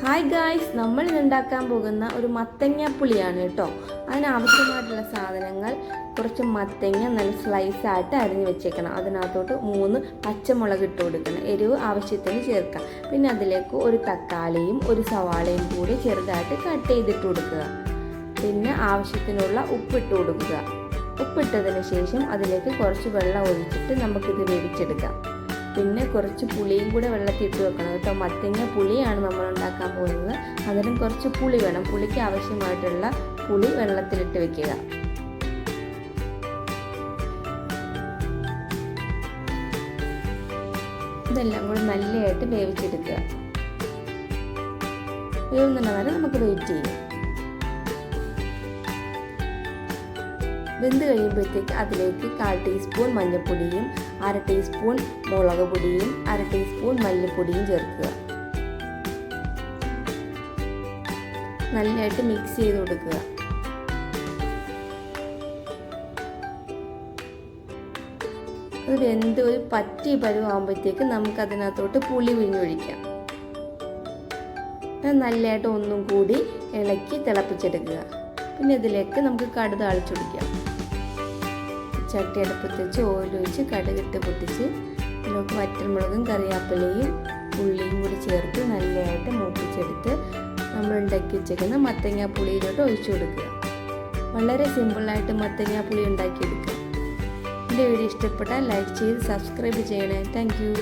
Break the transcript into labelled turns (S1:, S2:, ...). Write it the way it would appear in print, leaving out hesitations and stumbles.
S1: Hi guys, നമ്മൾ ഉണ്ടാക്കാൻ പോകുന്ന ഒരു മത്തങ്ങാപ്പുളിയാണ് കേട്ടോ. അതിനാവശ്യമായിട്ടുള്ള സാധനങ്ങൾ: കുറച്ച് മത്തങ്ങ നല്ല സ്ലൈസായിട്ട് അരിഞ്ഞ് വെച്ചേക്കണം. അതിനകത്തോട്ട് 3 പച്ചമുളക് ഇട്ട് കൊടുക്കണം. എരിവ് ആവശ്യത്തിന് ചേർക്കാം. പിന്നെ അതിലേക്ക് ഒരു തക്കാളിയും ഒരു സവാളയും കൂടി ചെറുതായിട്ട് കട്ട് ചെയ്തിട്ട് കൊടുക്കുക. പിന്നെ ആവശ്യത്തിനുള്ള ഉപ്പിട്ട് കൊടുക്കുക. ഉപ്പിട്ടതിന് ശേഷം അതിലേക്ക് കുറച്ച് വെള്ളം ഒഴിച്ചിട്ട് നമുക്കിത് വേവിച്ചെടുക്കാം. പിന്നെ കുറച്ച് പുളിയും കൂടെ വെള്ളത്തിൽ ഇട്ട് വെക്കണം കേട്ടോ. മത്തങ്ങ പുളിയാണ് നമ്മൾ ഉണ്ടാക്കാൻ പോകുന്നത്. അതിനും കുറച്ച് പുളി വേണം. പുളിക്ക് ആവശ്യമായിട്ടുള്ള പുളി വെള്ളത്തിലിട്ട് വെക്കുക. ഇതെല്ലാം കൂടെ നല്ലതായിട്ട് വേവിച്ചെടുക്കുക. വേവുന്ന വരെ നമുക്ക് വെയിറ്റ് ചെയ്യാം. വെന്ത് കഴിയുമ്പോഴത്തേക്ക് അതിലേക്ക് 1/4 ടീസ്പൂൺ മഞ്ഞൾപ്പൊടിയും 1/2 ടീസ്പൂൺ മുളക് പൊടിയും 1/2 ടീസ്പൂൺ മല്ലിപ്പൊടിയും ചേർക്കുക. നല്ലതായിട്ട് മിക്സ് ചെയ്ത് കൊടുക്കുക. അത് വെന്ത് ഒരു പറ്റി പരുവാകുമ്പോഴത്തേക്ക് നമുക്ക് അതിനകത്തോട്ട് പുളി പിഴിഞ്ഞൊഴിക്കാം. നല്ലതായിട്ട് ഒന്നും കൂടി ഇളക്കി തിളപ്പിച്ചെടുക്കുക. പിന്നെ ഇതിലേക്ക് നമുക്ക് കടുക് താളിച്ചൊഴിക്കാം. ചട്ടി അടുപ്പത്ത് വെച്ച് ഓയിൽ ഒഴിച്ച് കടുകിട്ട് പൊട്ടിച്ച് ഇതിലേക്ക് വറ്റൽമുളകും കറിവേപ്പിലയും ഉള്ളിയും കൂടി ചേർത്ത് നല്ലതായിട്ട് മൂപ്പിച്ചെടുത്ത് നമ്മൾ ഉണ്ടാക്കി വെച്ചേക്കുന്ന മത്തങ്ങാപ്പുളിയിലോട്ട് ഒഴിച്ചു കൊടുക്കുക. വളരെ സിമ്പിളായിട്ട് മത്തങ്ങാപ്പുളി ഉണ്ടാക്കിയെടുക്കുക. എൻ്റെ വീഡിയോ ഇഷ്ടപ്പെട്ടാൽ ലൈക്ക് ചെയ്ത് സബ്സ്ക്രൈബ് ചെയ്യണേ. Thank you.